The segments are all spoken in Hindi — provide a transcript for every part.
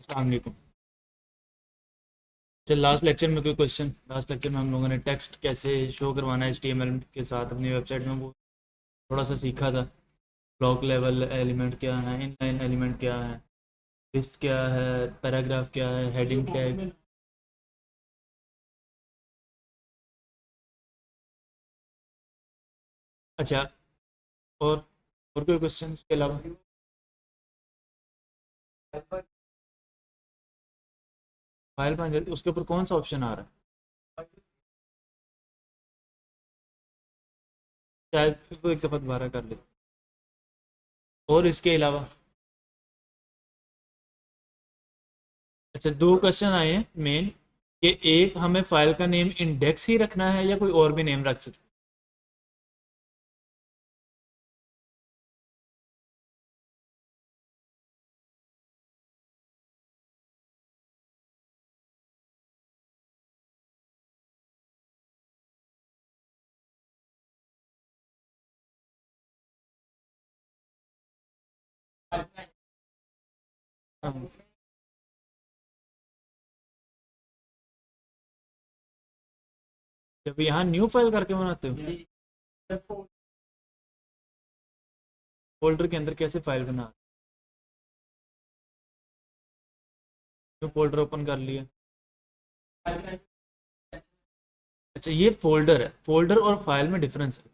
अस्सलाम वालेकुम। चल लास्ट लेक्चर में कोई क्वेश्चन, लास्ट लेक्चर में हम लोगों ने टेक्स्ट कैसे शो करवाना है HTML के साथ अपनी वेबसाइट में, वो थोड़ा सा सीखा था। ब्लॉक लेवल एलिमेंट क्या है, इनलाइन एलिमेंट क्या है, लिस्ट क्या है, पैराग्राफ क्या है, हेडिंग टैग। अच्छा, और और कोई क्वेश्चन इसके अलावा? फाइल मैनेजर, उसके ऊपर कौन सा ऑप्शन आ रहा है? शायद इसको एक दफ़ा दोबारा कर ले। और इसके अलावा अच्छा, दो क्वेश्चन आए हैं मेन, कि एक हमें फाइल का नेम इंडेक्स ही रखना है या कोई और भी नेम रख सकते हैं? हाँ। जब यहाँ न्यू फाइल करके बनाते हो, फोल्डर के अंदर कैसे फाइल बना? न्यू फोल्डर ओपन कर लिया। अच्छा, ये फोल्डर है, फोल्डर और फाइल में डिफरेंस है।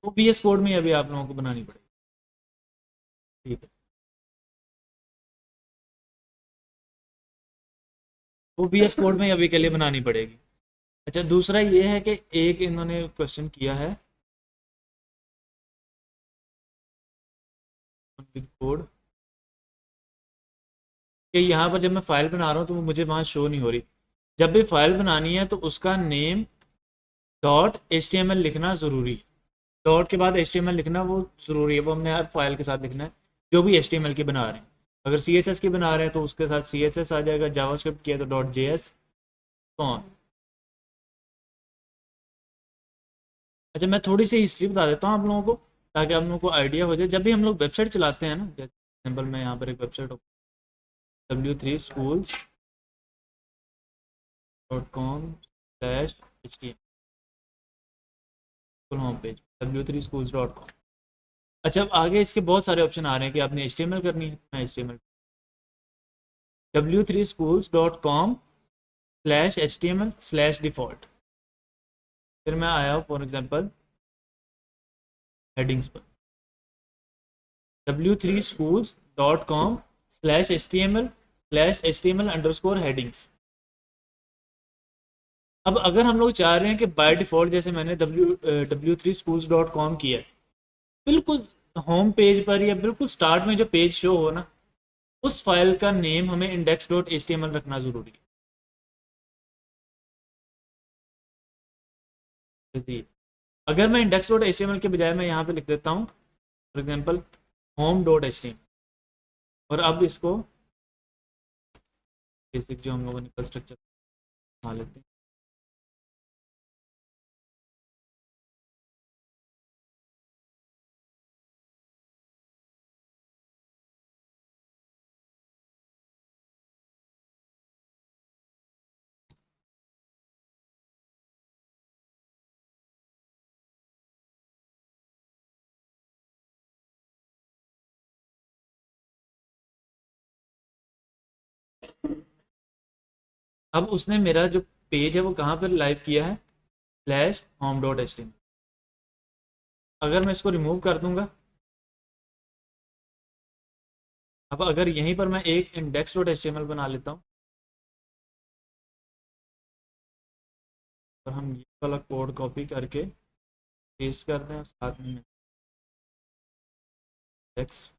वो VS कोड में अभी आप लोगों को बनानी पड़ेगी। ठीक है, वो VS कोड में अभी के लिए बनानी पड़ेगी। अच्छा, दूसरा ये है कि एक इन्होंने क्वेश्चन किया है कोड, कि यहाँ पर जब मैं फाइल बना रहा हूँ तो वो मुझे वहाँ शो नहीं हो रही। जब भी फाइल बनानी है तो उसका नेम डॉट HTML लिखना ज़रूरी है। डॉट के बाद HTML लिखना वो ज़रूरी है, वो हमने हर फाइल के साथ लिखना है जो भी HTML की बना रहे हैं। अगर CSS की बना रहे हैं तो उसके साथ CSS आ जाएगा, जावास्क्रिप्ट की है तो .js, तो ऑन। अच्छा, मैं थोड़ी सी हिस्ट्री बता देता हूँ आप लोगों को, ताकि आप लोगों को आइडिया हो जाए। जब भी हम लोग वेबसाइट चलाते हैं ना, जैसे एग्जाम्पल मैं यहाँ पर एक website w3schools.com/html, full home page w3schools.com। अच्छा, अब आगे इसके बहुत सारे ऑप्शन आ रहे हैं कि आपने HTML करनी है। मैं HTML w3schools.com/html/default, फिर मैं आया हूँ फॉर एग्जांपल हेडिंग्स पर, w3schools.com/html/html_headings। अब अगर हम लोग चाह रहे हैं कि बाय डिफ़ॉल्ट जैसे मैंने w3schools.com किया है, बिल्कुल होम पेज पर या बिल्कुल स्टार्ट में जो पेज शो हो ना, उस फाइल का नेम हमें index.html रखना ज़रूरी है जी। अगर मैं index.html के बजाय मैं यहाँ पे लिख देता हूँ फॉर एग्जांपल home.html, और अब इसको बेसिक जो हम लोगों ने स्ट्रक्चर बना लेते हैं। अब उसने मेरा जो पेज है वो कहाँ पर लाइव किया है, /home.html। अगर मैं इसको रिमूव कर दूंगा, अब अगर यहीं पर मैं एक index.html बना लेता हूँ, और हम ये वाला कोड कॉपी करके पेस्ट कर दें साथ में index,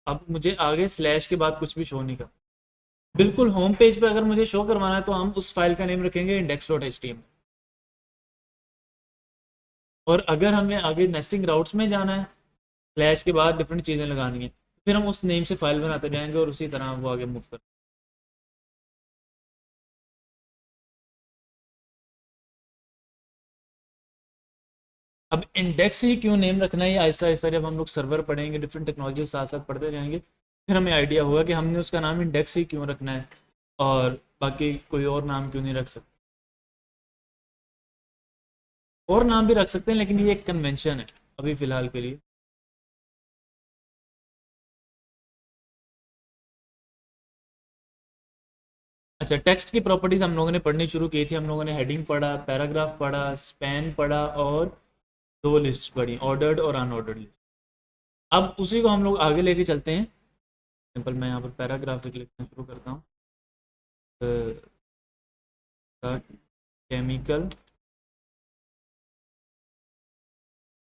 अब मुझे आगे स्लैश के बाद कुछ भी शो नहीं कर। बिल्कुल होम पेज पे अगर मुझे शो करवाना है तो हम उस फाइल का नेम रखेंगे index.html। और अगर हमें आगे नेस्टिंग राउट्स में जाना है, स्लैश के बाद डिफरेंट चीज़ें लगानी है, फिर हम उस नेम से फाइल बनाते जाएंगे और उसी तरह वो आगे मूव कर। अब इंडेक्स ही क्यों नेम रखना है, ये आहिस्ता आहिस्ता जब हम लोग सर्वर पढ़ेंगे, डिफरेंट टेक्नोलॉजी साथ साथ पढ़ते जाएंगे, फिर हमें आइडिया होगा कि हमने उसका नाम इंडेक्स ही क्यों रखना है और बाकी कोई और नाम क्यों नहीं रख सकते। और नाम भी रख सकते हैं, लेकिन ये एक कन्वेंशन है अभी फ़िलहाल के लिए। अच्छा, टेक्स्ट की प्रॉपर्टीज़ हम लोगों ने पढ़नी शुरू की थी। हम लोगों ने हेडिंग पढ़ा, पैराग्राफ पढ़ा, स्पैन पढ़ा और दो लिस्ट पढ़ी, ऑर्डर्ड और अनऑर्डर्ड लिस्ट। अब उसी को हम लोग आगे लेके चलते हैं। सिंपल मैं यहाँ पर पैराग्राफ लिखना शुरू करता हूँ। Chemical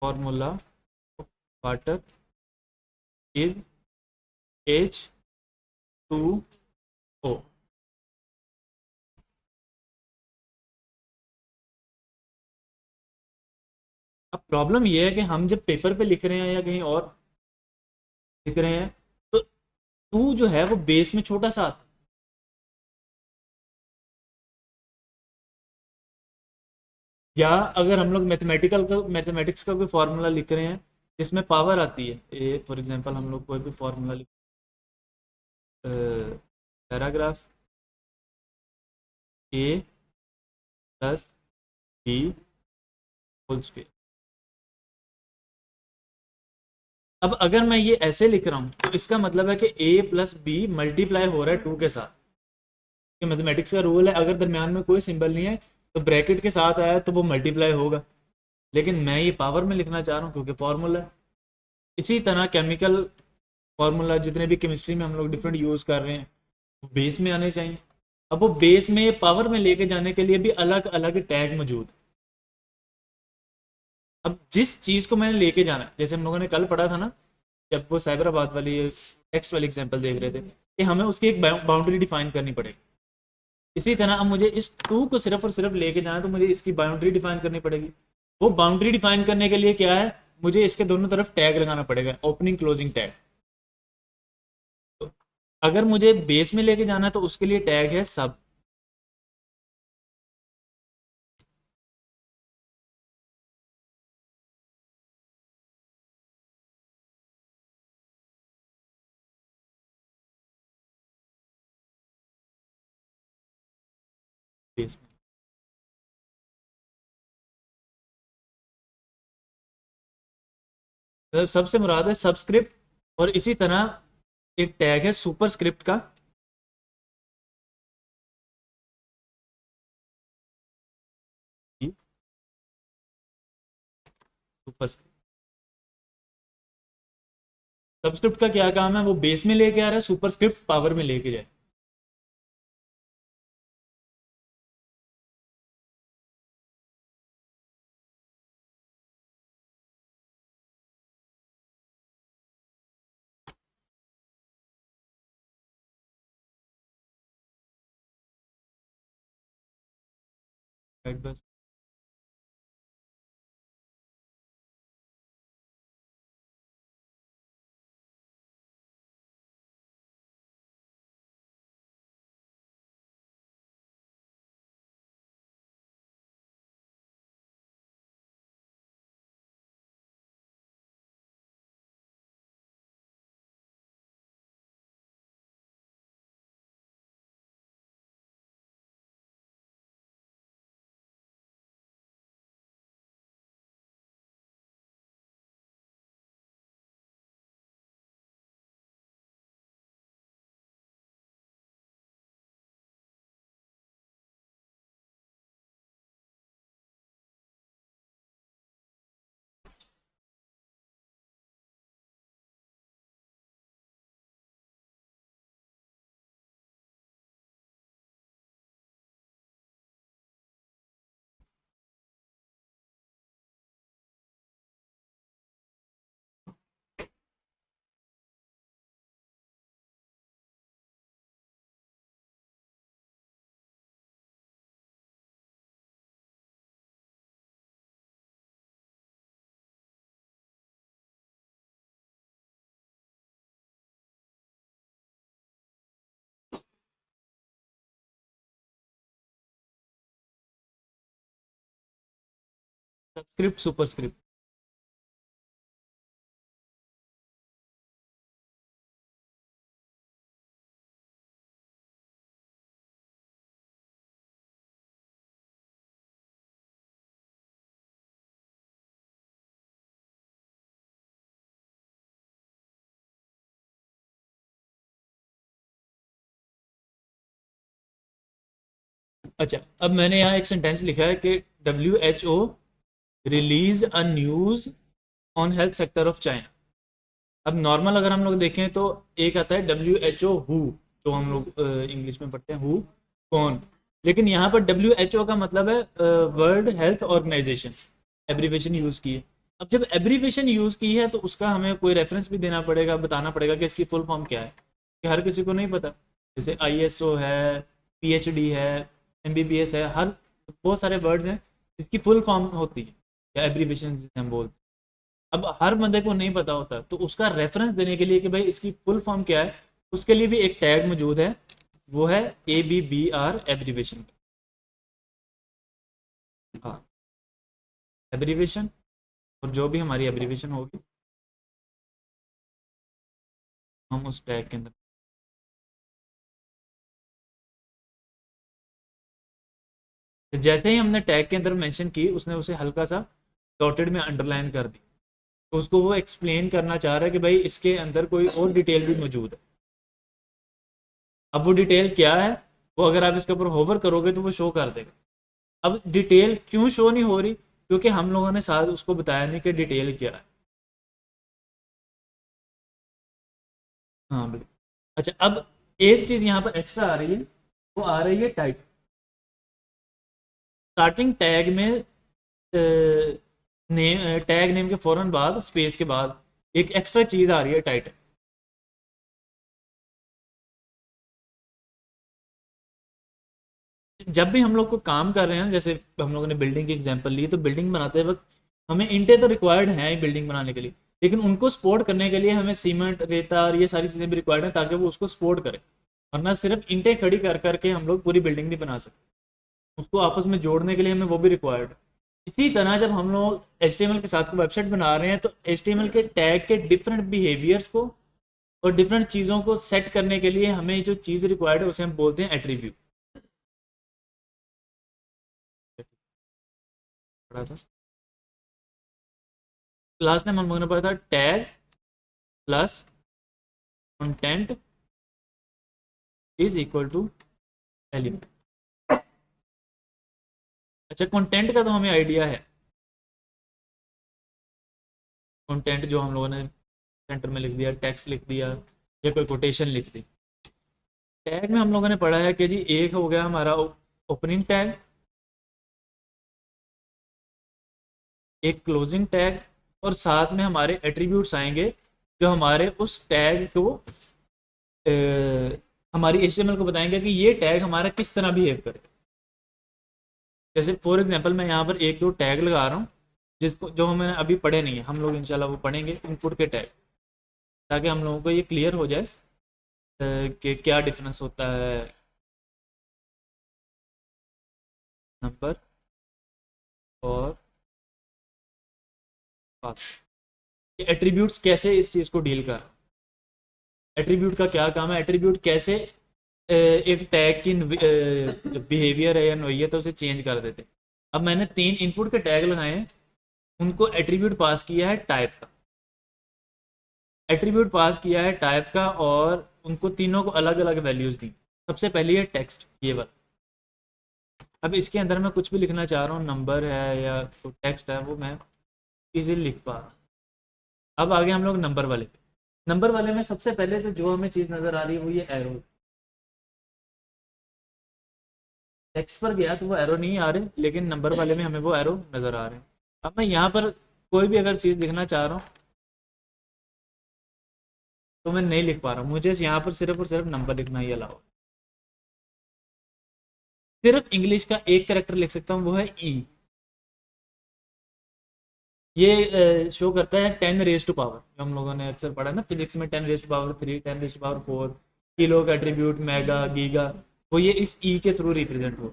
formula water is H2O। अब प्रॉब्लम ये है कि हम जब पेपर पे लिख रहे हैं या कहीं और लिख रहे हैं, तो टू जो है वो बेस में छोटा सा आता है। या अगर हम लोग मैथमेटिक्स का कोई फॉर्मूला लिख रहे हैं जिसमें पावर आती है, ए फॉर एग्जांपल हम लोग कोई भी फॉर्मूला लिख, पैराग्राफ ए प्लस बी होल स्क्वायर। अब अगर मैं ये ऐसे लिख रहा हूँ तो इसका मतलब है कि ए प्लस बी मल्टीप्लाई हो रहा है टू के साथ। कि मैथमेटिक्स का रूल है, अगर दरमियान में कोई सिंबल नहीं है तो ब्रैकेट के साथ आया तो वो मल्टीप्लाई होगा। लेकिन मैं ये पावर में लिखना चाह रहा हूँ क्योंकि फॉर्मूला है। इसी तरह केमिकल फार्मूला जितने भी केमिस्ट्री में हम लोग डिफरेंट यूज़ कर रहे हैं वो बेस में आने चाहिए। अब वो बेस में पावर में लेके जाने के लिए भी अलग अलग टैग मौजूद है। अब जिस चीज़ को मैंने लेके जाना है, जैसे हम लोगों ने कल पढ़ा था ना, जब वो साइबराबाद वाली टेक्स्ट वाली एग्जांपल देख रहे थे, कि हमें उसकी एक बाउंड्री डिफाइन करनी पड़ेगी। इसी तरह अब मुझे इस टू को सिर्फ और सिर्फ लेके जाना है तो मुझे इसकी बाउंड्री डिफाइन करनी पड़ेगी। वो बाउंड्री डिफाइन करने के लिए क्या है, मुझे इसके दोनों तरफ टैग लगाना पड़ेगा, ओपनिंग क्लोजिंग टैग। तो अगर मुझे बेस में लेके जाना है तो उसके लिए टैग है सब। बेस में मतलब सबसे मुराद है सबस्क्रिप्ट। और इसी तरह एक टैग है सुपरस्क्रिप्ट का। सुपरस्क्रिप्ट, सबस्क्रिप्ट का क्या काम है, वो बेस में लेके आ रहा है, सुपरस्क्रिप्ट पावर में लेके जाए। राइट, बस। Subscript superscript. अच्छा, अब मैंने यहाँ एक सेंटेंस लिखा है कि WHO release a news on health sector of China. अब नॉर्मल अगर हम लोग देखें तो एक आता है WHO हु, जो हम लोग इंग्लिश में पढ़ते हैं हु, कौन। लेकिन यहाँ पर WHO का मतलब है world health organization, abbreviation use की है। अब जब एब्रीवेशन यूज़ की है तो उसका हमें कोई रेफरेंस भी देना पड़ेगा, बताना पड़ेगा कि इसकी फुल फॉर्म क्या है, कि हर किसी को नहीं पता। जैसे ISO है, PhD है, MBBS है, हर बहुत सारे वर्ड्स हैं जिसकी फुल फॉर्म होती है या एब्रीवेशन जिसे हम बोलते हैं। अब हर बंदे को नहीं पता होता, तो उसका रेफरेंस देने के लिए कि भाई इसकी फुल फॉर्म क्या है, उसके लिए भी एक टैग मौजूद है, वो है ABBR एब्रीवेशन। हाँ, एब्रीवेशन, और जो भी हमारी एब्रीवेशन होगी हम उस टैग के अंदर। तो जैसे ही हमने टैग के अंदर मेंशन की, उसने उसे हल्का सा डॉटेड में अंडरलाइन कर दी, तो उसको वो एक्सप्लेन करना चाह रहा है कि भाई इसके अंदर कोई और डिटेल भी मौजूद है। अब वो डिटेल क्या है, वो अगर आप इसके ऊपर होवर करोगे तो वो शो कर देगा। अब डिटेल क्यों शो नहीं हो रही, क्योंकि हम लोगों ने साथ उसको बताया नहीं कि डिटेल क्या है। हाँ बिल्कुल। अच्छा, अब एक चीज यहाँ पर एक्स्ट्रा आ रही है, वो आ रही है टाइप। स्टार्टिंग टैग में नेम, टैग नेम के फौरन बाद स्पेस के बाद एक एक्स्ट्रा चीज आ रही है, टाइटल। जब भी हम लोग को काम कर रहे हैं, जैसे हम लोगों ने बिल्डिंग की एग्जांपल ली, तो बिल्डिंग बनाते वक्त हमें ईंटें तो रिक्वायर्ड हैं बिल्डिंग बनाने के लिए, लेकिन उनको सपोर्ट करने के लिए हमें सीमेंट, रेता और ये सारी चीज़ें भी रिक्वायर्ड हैं ताकि वो उसको सपोर्ट करें। वरना सिर्फ ईंटें खड़ी कर करके हम लोग पूरी बिल्डिंग नहीं बना सकते, उसको आपस में जोड़ने के लिए हमें वो भी रिक्वायर्ड है। इसी तरह जब हम लोग HTML के साथ वेबसाइट बना रहे हैं, तो HTML के टैग के डिफरेंट बिहेवियर्स को और डिफरेंट चीज़ों को सेट करने के लिए हमें जो चीज़ रिक्वायर्ड है उसे हम बोलते हैं एट्रीब्यूट। पढ़ा था लास्ट टाइम हम लोगों ने पढ़ा था, tag plus content is equal to element. अच्छा, कंटेंट का तो हमें आइडिया है, कंटेंट जो हम लोगों ने सेंटर में लिख दिया, टेक्स्ट लिख दिया या कोई कोटेशन लिख दी। टैग में हम लोगों ने पढ़ा है कि जी एक हो गया हमारा ओपनिंग टैग, एक क्लोजिंग टैग, और साथ में हमारे एट्रीब्यूट्स आएंगे जो हमारे उस टैग को हमारी HTML को बताएंगे कि ये टैग हमारा किस तरह बिहेव करे। जैसे फॉर एग्जांपल मैं यहाँ पर एक दो टैग लगा रहा हूँ जिसको जो हमें अभी पढ़े नहीं है, हम लोग इंशाल्लाह वो पढ़ेंगे, इनपुट के टैग, ताकि हम लोगों को ये क्लियर हो जाए कि क्या डिफरेंस होता है नंबर और पास। ये एट्रीब्यूट्स कैसे इस चीज़ को डील कर, एट्रीब्यूट का क्या काम है, एट्रीब्यूट कैसे एक टैग की बिहेवियर है या नोइयत है उसे चेंज कर देते। अब मैंने 3 इनपुट के टैग लगाए हैं, उनको एट्रीब्यूट पास किया है टाइप का, एट्रीब्यूट पास किया है टाइप का, और उनको तीनों को अलग अलग वैल्यूज दी। सबसे पहली है टेक्स्ट, ये वाला। अब इसके अंदर मैं कुछ भी लिखना चाह रहा हूँ, नंबर है या तो टेक्स्ट है, वो मैं इजीली लिख पा रहा हूँ। अब आगे हम लोग नंबर वाले पे। नंबर वाले में सबसे पहले तो जो हमें चीज़ नज़र आ रही है वो ये एरो। टेक्स्ट पर गया तो वो एरो नहीं आ रहे, लेकिन नंबर वाले में हमें वो एरो नज़र आ रहे हैं। अब मैं यहाँ पर कोई भी अगर चीज़ लिखना चाह रहा हूँ तो मैं नहीं लिख पा रहा हूँ, मुझे यहाँ पर सिर्फ और सिर्फ नंबर लिखना ही अलाउ। सिर्फ इंग्लिश का एक करेक्टर लिख सकता हूँ, वो है ई। ये शो करता है 10 रेज टू पावर, जो हम लोगों ने अक्सर पढ़ा ना फिजिक्स में, 10 raise to power 3, 10 raise to power 4, kilo का एट्रीब्यूट, मेगा, गीगा, वो ये इस ई के थ्रू रिप्रेजेंट हो।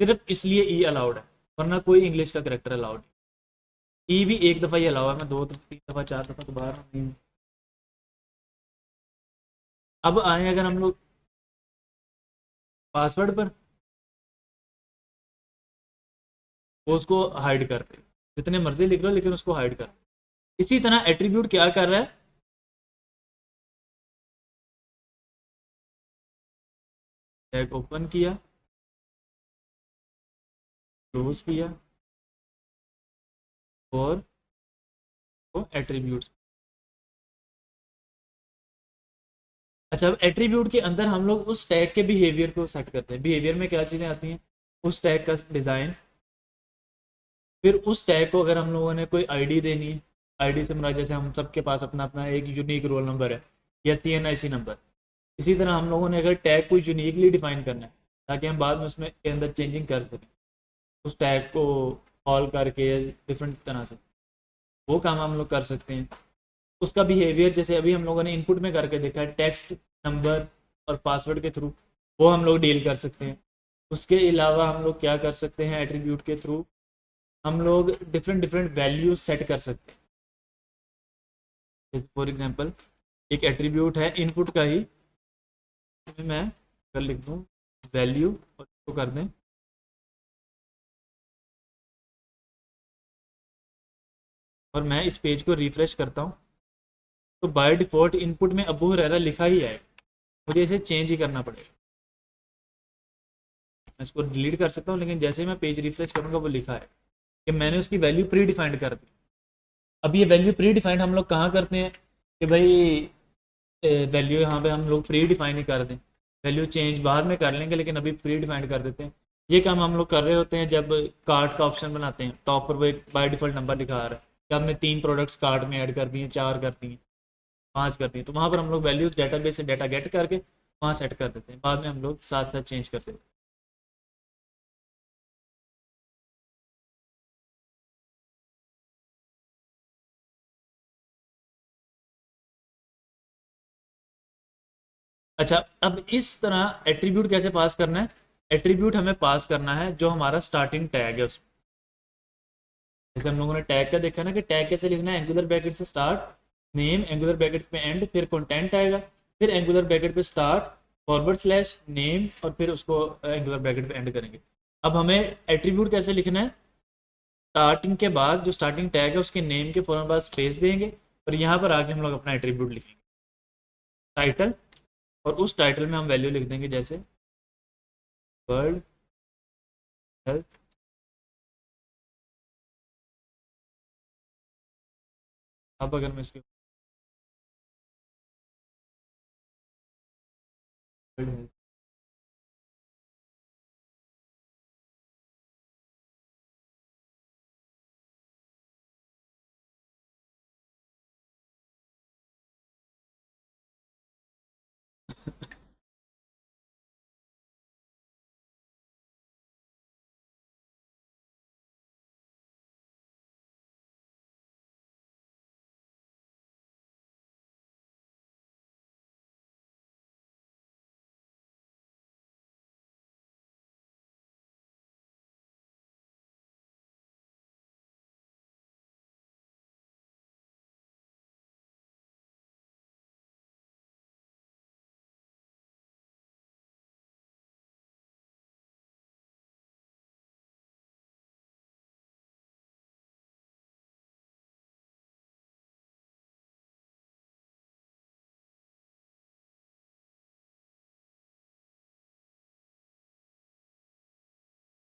सिर्फ इसलिए ई अलाउड है, वरना कोई इंग्लिश का करेक्टर अलाउड नहीं। ई भी एक दफ़ा ही अलाउ है, मैं 2 3 दफ़ा 4 दफ़ा दोबारा नहीं। अब आए अगर हम लोग पासवर्ड पर, वो उसको हाइड करते, जितने मर्जी लिख लो लेकिन उसको हाइड कर। इसी तरह एट्रीब्यूट क्या कर रहा है, टैग ओपन किया, क्लोज किया और वो एट्रीब्यूट्स। अच्छा, अब एट्रीब्यूट के अंदर हम लोग उस टैग के बिहेवियर को सेट करते हैं। बिहेवियर में क्या चीज़ें आती हैं, उस टैग का डिज़ाइन, फिर उस टैग को अगर हम लोगों ने कोई आईडी देनी है, आईडी से मुराद जैसे हम सबके पास अपना अपना एक यूनिक रोल नंबर है या CNIC नंबर, इसी तरह हम लोगों ने अगर टैग को यूनिकली डिफाइन करना है ताकि हम बाद में उसमें के अंदर चेंजिंग कर सकें, उस टैग को कॉल करके डिफरेंट तरह से, वो काम हम लोग कर सकते हैं। उसका बिहेवियर जैसे अभी हम लोगों ने इनपुट में करके देखा है, टेक्स्ट, नंबर और पासवर्ड के थ्रू, वो हम लोग डील कर सकते हैं। उसके अलावा हम लोग क्या कर सकते हैं, एट्रीब्यूट के थ्रू हम लोग डिफरेंट डिफरेंट वैल्यूज सेट कर सकते हैं। जैसे फॉर एग्जांपल एक एट्रीब्यूट है इनपुट का ही, मैं अगर लिख दूँ वैल्यू और इसको कर दें, और मैं इस पेज को रिफ्रेश करता हूँ, तो बाय डिफ़ॉल्ट इनपुट में अबू हुरैरा लिखा ही है, मुझे इसे चेंज ही करना पड़ेगा। मैं इसको डिलीट कर सकता हूँ, लेकिन जैसे ही मैं पेज रिफ्रेश करूँगा वो लिखा है कि मैंने उसकी वैल्यू प्री डिफाइंड कर दी। अब ये वैल्यू प्री डिफाइंड हम लोग कहाँ करते हैं कि भाई वैल्यू यहाँ पे हम लोग प्री डिफाइन ही कर दें, वैल्यू चेंज बाद में कर लेंगे लेकिन अभी प्री डिफाइंड कर देते हैं। ये काम हम लोग कर रहे होते हैं जब कार्ट का ऑप्शन बनाते हैं, टॉप पर वो एक बाय डिफ़ॉल्ट नंबर दिखा रहा है कि आपने 3 प्रोडक्ट्स कार्ट में ऐड कर दिए, 4 कर दिए, 5 कर दिए, तो वहाँ पर हम लोग वैल्यूज डेटाबेस से डाटा गेट करके वहाँ सेट कर देते हैं, बाद में हम लोग साथ साथ चेंज करते हैं। अच्छा, अब इस तरह एट्रीब्यूट कैसे पास करना है, एट्रीब्यूट हमें पास करना है जो हमारा स्टार्टिंग टैग है उसमें। जैसे हम लोगों ने टैग का देखा ना कि टैग कैसे लिखना है, एंगुलर ब्रैकेट से स्टार्ट, नेम, एंगुलर ब्रैकेट पे एंड, फिर कंटेंट आएगा, फिर एंगुलर ब्रैकेट पे स्टार्ट, फॉरवर्ड स्लैश नेम, और फिर उसको एंगुलर ब्रैकेट पे एंड करेंगे। अब हमें एट्रीब्यूट कैसे लिखना है, स्टार्टिंग के बाद जो स्टार्टिंग टैग है उसके नेम के फौरन बाद स्पेस देंगे, और यहाँ पर आके हम लोग अपना एट्रीब्यूट लिखेंगे, टाइटल, और उस टाइटल में हम वैल्यू लिख देंगे जैसे वर्ल्ड हेल्थ। अब अगर मैं इसके वर्ल्ड हेल्थ,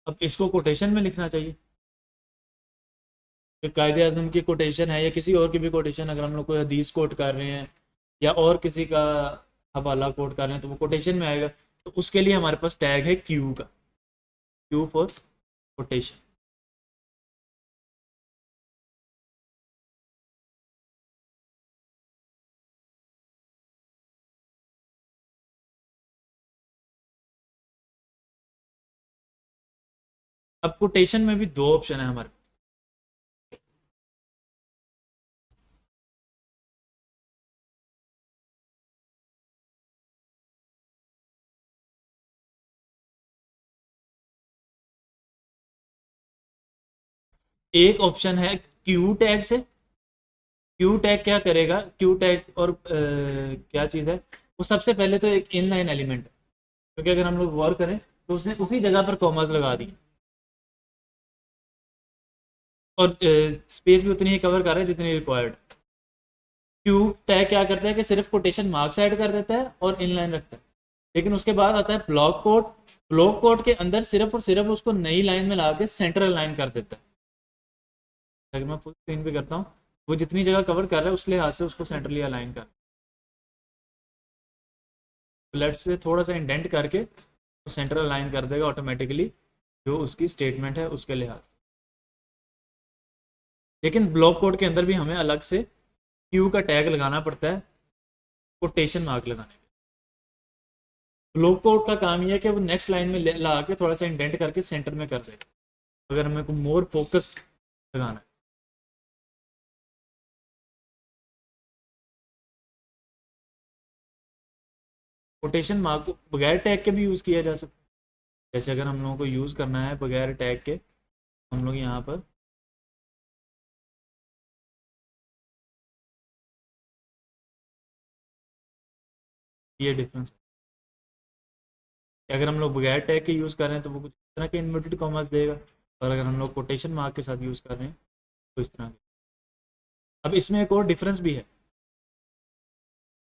अब इसको कोटेशन में लिखना चाहिए कि कायदे आज़म की कोटेशन है या किसी और की भी कोटेशन, अगर हम लोग कोई हदीस कोट कर रहे हैं या और किसी का हवाला कोट कर रहे हैं तो वो कोटेशन में आएगा। तो उसके लिए हमारे पास टैग है क्यू का, क्यू फॉर कोटेशन। अब कोटेशन में भी दो ऑप्शन है हमारे। एक ऑप्शन है क्यू टैग से। क्यू टैग क्या करेगा, क्यू टैग और क्या चीज़ है, वो सबसे पहले तो एक इनलाइन एलिमेंट है, क्योंकि अगर हम लोग गौर करें तो उसने उसी जगह पर कॉमर्स लगा दी, और स्पेस भी उतनी ही कवर कर रहा है जितनी रिक्वायर्ड। क्यू टैग क्या करता है कि सिर्फ कोटेशन मार्क्स ऐड कर देता है और इनलाइन रखता है, लेकिन उसके बाद आता है ब्लॉक कोड। ब्लॉक कोड के अंदर सिर्फ और सिर्फ उसको नई लाइन में ला के सेंटर अलाइन कर देता है। अगर मैं फुल स्क्रीन पे करता हूँ, वो जितनी जगह कवर कर रहा है उस लिहाज से उसको सेंट्रली अलाइन कर, लेफ्ट से थोड़ा सा इंडेंट करके वो सेंटर अलाइन कर देगा ऑटोमेटिकली, जो उसकी स्टेटमेंट है उसके लिहाज से। लेकिन ब्लॉक कोड के अंदर भी हमें अलग से क्यू का टैग लगाना पड़ता है, कोटेशन मार्क लगाने के। ब्लॉक कोड का काम यह है कि वो नेक्स्ट लाइन में ला के थोड़ा सा इंडेंट करके सेंटर में कर देगा, अगर हमें को मोर फोकस्ड लगाना है। कोटेशन मार्क को बगैर टैग के भी यूज़ किया जा सकता है। जैसे अगर हम लोगों को यूज़ करना है बगैर टैग के, हम लोग यहाँ पर ये डिफरेंस, अगर हम लोग बगैर टैग के यूज़ कर रहे हैं तो वो कुछ इस तरह के इन्वर्टेड कॉमास देगा, और अगर हम लोग कोटेशन मार्क के साथ यूज़ कर रहे हैं तो इस तरह के। अब इसमें एक और डिफरेंस भी है।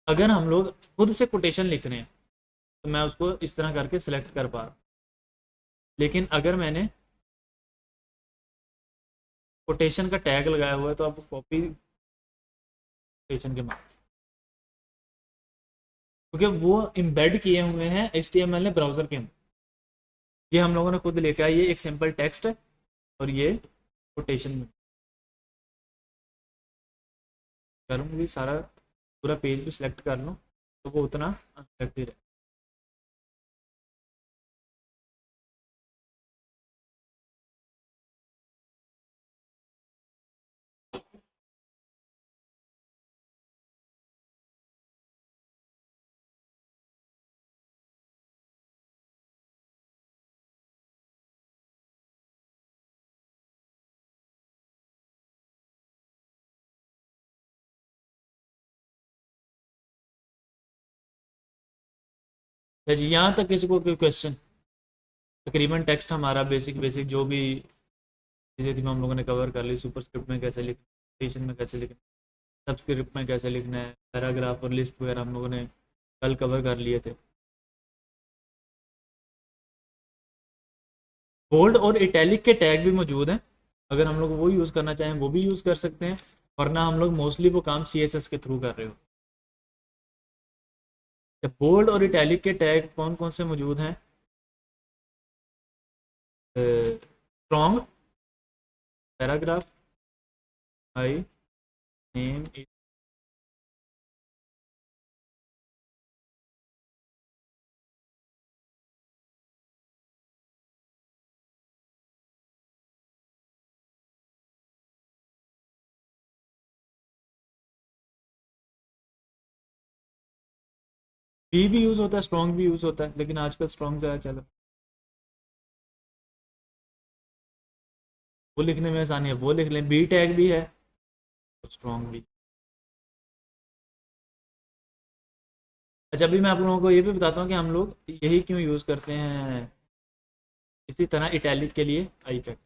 अगर हम लोग खुद से कोटेशन लिख रहे हैं तो मैं उसको इस तरह करके सिलेक्ट कर पा रहा हूँ, लेकिन अगर मैंने कोटेशन का टैग लगाया हुआ है तो आप कॉपी कोटेशन के मार्क्स, क्योंकि वो इम्बेड किए हुए हैं HTML ने ब्राउज़र के अंदर। ये हम लोगों ने खुद लिखा है, ये एक सिंपल टेक्स्ट है और ये कोटेशन में करूँगी, सारा पूरा पेज भी सिलेक्ट कर लूँ तो वो उतना अनसेलेक्टेड है। अच्छा जी, यहाँ तक किसी को कोई क्वेश्चन? तकरीबन टेक्स्ट हमारा बेसिक बेसिक जो भी चीज़ें थी हम लोगों ने कवर कर ली। सुपरस्क्रिप्ट में कैसे लिखना, स्टेशन में कैसे लिखना, सबस्क्रिप्ट में कैसे लिखना है, पैराग्राफ और लिस्ट वगैरह हम लोगों ने कल कवर कर लिए थे। बोल्ड और इटैलिक के टैग भी मौजूद हैं, अगर हम लोग वो यूज़ करना चाहें वो भी यूज़ कर सकते हैं, वरना हम लोग मोस्टली वो काम CSS के थ्रू कर रहे हो। बोल्ड और इटैलिक के टैग कौन कौन से मौजूद हैं? Strong, paragraph, high, name, B भी यूज़ होता है, स्ट्रॉन्ग भी यूज़ होता है, लेकिन आजकल स्ट्रॉन्ग ज़्यादा चल रहा है। वो लिखने में आसानी है, वो लिख लें। बी टैग भी है, स्ट्रॉन्ग भी। अच्छा, अभी मैं आप लोगों को ये भी बताता हूँ कि हम लोग यही क्यों यूज़ करते हैं। इसी तरह इटैलिक के लिए आई कैट,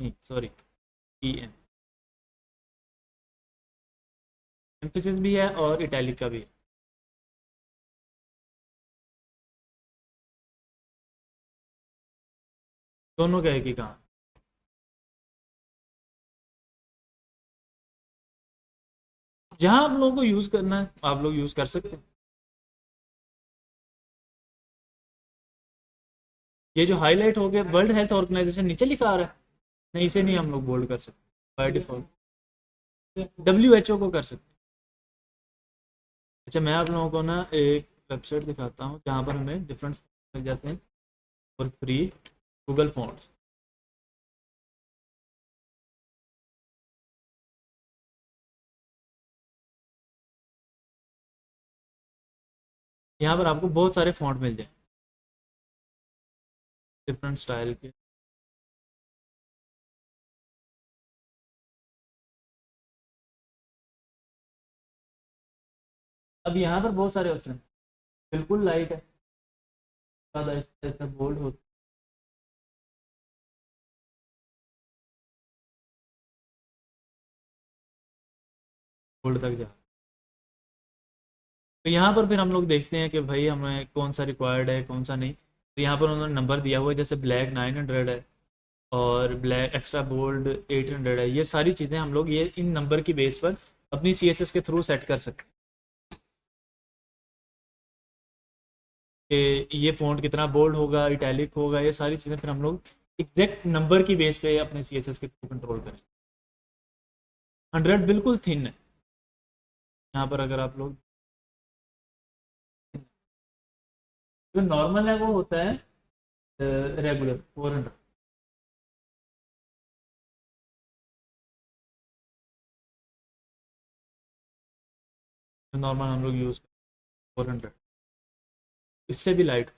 नहीं सॉरी, EM एम्फेसिस भी है और इटैलिक का भी है। दोनों का एक ही काम। जहाँ आप लोगों को यूज़ करना है आप लोग यूज़ कर सकते हैं। ये जो हाईलाइट हो गया वर्ल्ड हेल्थ ऑर्गेनाइजेशन नीचे लिखा आ रहा है, नहीं इसे नहीं हम लोग बोल्ड कर सकते बाय डिफॉल्ट, WHO को कर सकते। अच्छा, मैं आप लोगों को ना एक वेबसाइट दिखाता हूँ जहाँ पर हमें डिफरेंट मिल जाते हैं और फ्री गूगल फॉन्ट्स। यहाँ पर आपको बहुत सारे फॉन्ट मिल जाए डिफरेंट स्टाइल के। अब यहाँ पर बहुत सारे ऑप्शन, बिल्कुल लाइट है, ज़्यादा ऐसा बोल्ड होता बोल्ड तक जा। तो यहाँ पर फिर हम लोग देखते हैं कि भाई हमें कौन सा रिक्वायर्ड है कौन सा नहीं। तो यहाँ पर उन्होंने नंबर दिया हुआ है, जैसे ब्लैक 900 है और ब्लैक एक्स्ट्रा बोल्ड 800 है। ये सारी चीज़ें हम लोग ये इन नंबर की बेस पर अपनी CSS के थ्रू सेट कर सकते हैं कि ये फ़ॉन्ट कितना बोल्ड होगा, इटैलिक होगा, ये सारी चीज़ें फिर हम लोग एग्जैक्ट नंबर की बेस पे अपने CSS के थ्रू कंट्रोल करें। 100 बिल्कुल थिन है। यहाँ पर अगर आप लोग, जो नॉर्मल है वो होता है रेगुलर 400। नॉर्मल हम लोग यूज़ 400, इससे भी लाइट।